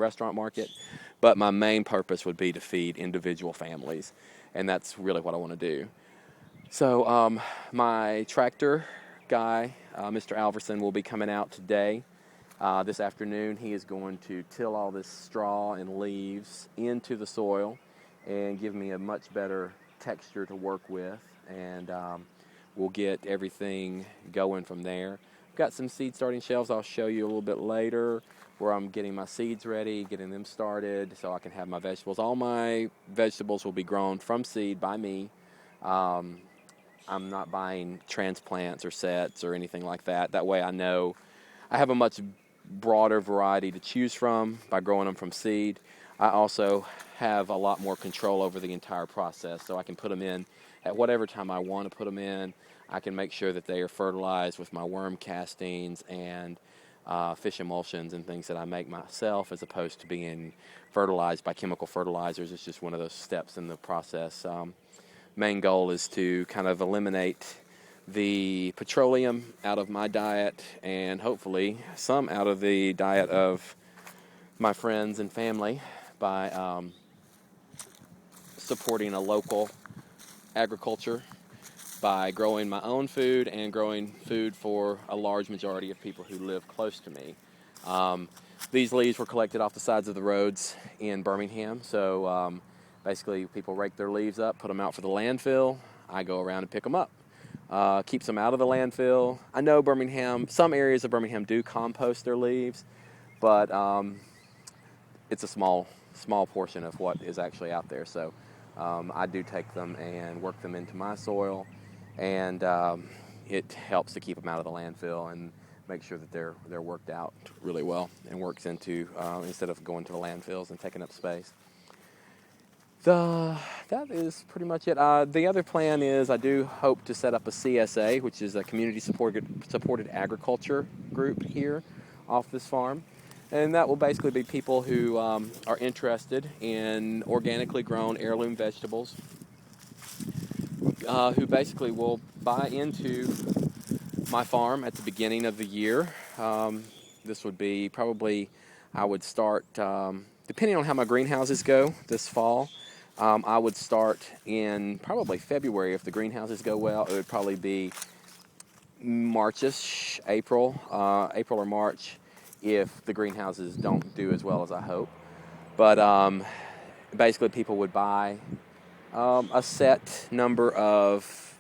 restaurant market, but my main purpose would be to feed individual families, and that's really what I want to do. So my tractor guy, Mr. Alverson, will be coming out today. This afternoon, he is going to till all this straw and leaves into the soil and give me a much better texture to work with, and we'll get everything going from there. I've got some seed starting shelves I'll show you a little bit later where I'm getting my seeds ready, getting them started so I can have my vegetables. All my vegetables will be grown from seed by me. I'm not buying transplants or sets or anything like that. That way I know I have a much broader variety to choose from by growing them from seed. I also have a lot more control over the entire process, so I can put them in at whatever time I want to put them in. I can make sure that they are fertilized with my worm castings and fish emulsions and things that I make myself, as opposed to being fertilized by chemical fertilizers. It's just one of those steps in the process. Main goal is to kind of eliminate the petroleum out of my diet, and hopefully some out of the diet of my friends and family by supporting a local agriculture, by growing my own food and growing food for a large majority of people who live close to me. These leaves were collected off the sides of the roads in Birmingham, so basically people rake their leaves up, put them out for the landfill. I go around and pick them up. Keeps them out of the landfill. I know some areas of Birmingham do compost their leaves, but it's a small portion of what is actually out there. So I do take them and work them into my soil, and it helps to keep them out of the landfill and make sure that they're worked out really well and works into instead of going to the landfills and taking up space. That is pretty much it. The other plan is I do hope to set up a CSA, which is a community supported agriculture group here off this farm. And that will basically be people who are interested in organically grown heirloom vegetables, who basically will buy into my farm at the beginning of the year. This would be probably, I would start, depending on how my greenhouses go this fall, I would start in probably February. If the greenhouses go well, it would probably be Marchish, April or March, if the greenhouses don't do as well as I hope. But basically people would buy a set number of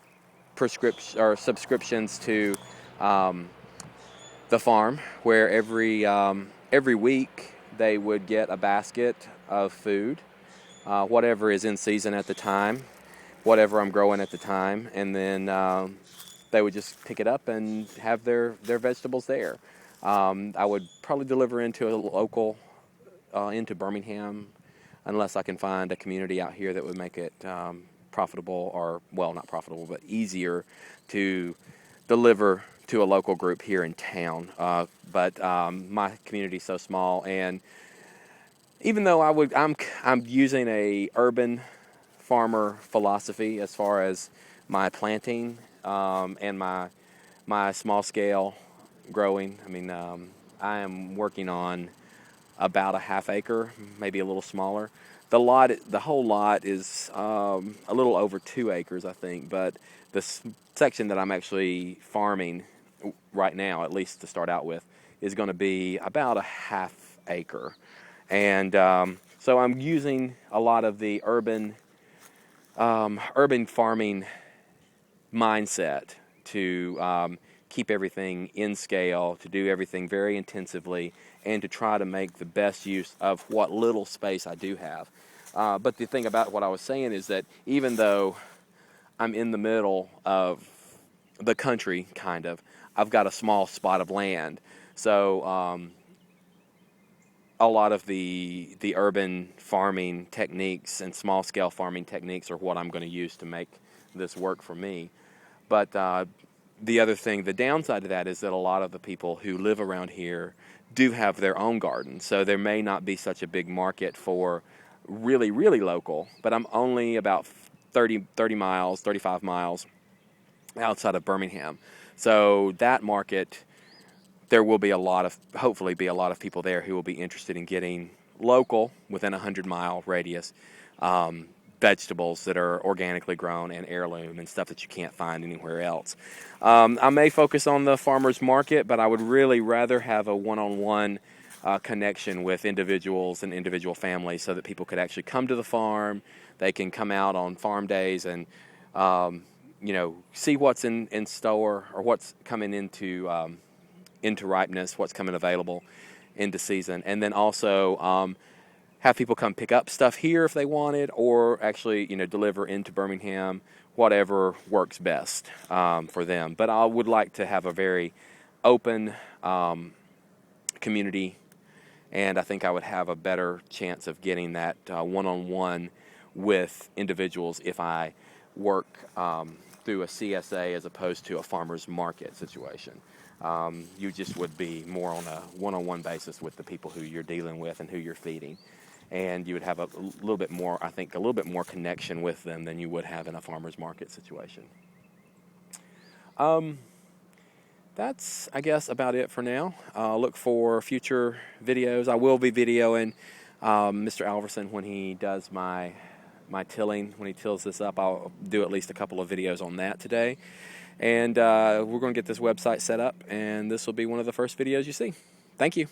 subscriptions to the farm, where every week they would get a basket of food, whatever is in season at the time, whatever I'm growing at the time, and then they would just pick it up and have their vegetables there. I would probably deliver into a local, into Birmingham, unless I can find a community out here that would make it profitable, or, well, not profitable, but easier to deliver to a local group here in town. But my community is so small, and even though I'm using a urban farmer philosophy as far as my planting and my small scale growing. I mean, I am working on about a half acre, maybe a little smaller. The whole lot is a little over 2 acres, I think. But the section that I'm actually farming right now, at least to start out with, is going to be about a half acre. And so I'm using a lot of the urban farming mindset to keep everything in scale, to do everything very intensively, and to try to make the best use of what little space I do have. But the thing about what I was saying is that even though I'm in the middle of the country, kind of, I've got a small spot of land. So a lot of the urban farming techniques and small-scale farming techniques are what I'm going to use to make this work for me. But the other thing, the downside to that, is that a lot of the people who live around here do have their own gardens. So there may not be such a big market for really, really local, but I'm only about 30 miles, 35 miles outside of Birmingham. So that market, there will be hopefully be a lot of people there who will be interested in getting local, within a 100-mile radius, vegetables that are organically grown and heirloom and stuff that you can't find anywhere else. I may focus on the farmer's market, but I would really rather have a one-on-one connection with individuals and individual families so that people could actually come to the farm. They can come out on farm days and see what's in store, or what's coming into ripeness, what's coming available into season, and then also have people come pick up stuff here if they wanted, or actually deliver into Birmingham, whatever works best for them. But I would like to have a very open community, and I think I would have a better chance of getting that one-on-one with individuals if I work through a CSA as opposed to a farmer's market situation. You just would be more on a one-on-one basis with the people who you're dealing with and who you're feeding. And you would have a little bit more, I think, a little bit more connection with them than you would have in a farmer's market situation. That's, I guess, about it for now. Look for future videos. I will be videoing Mr. Alverson when he does my tilling. When he tills this up, I'll do at least a couple of videos on that today. And we're going to get this website set up, and this will be one of the first videos you see. Thank you.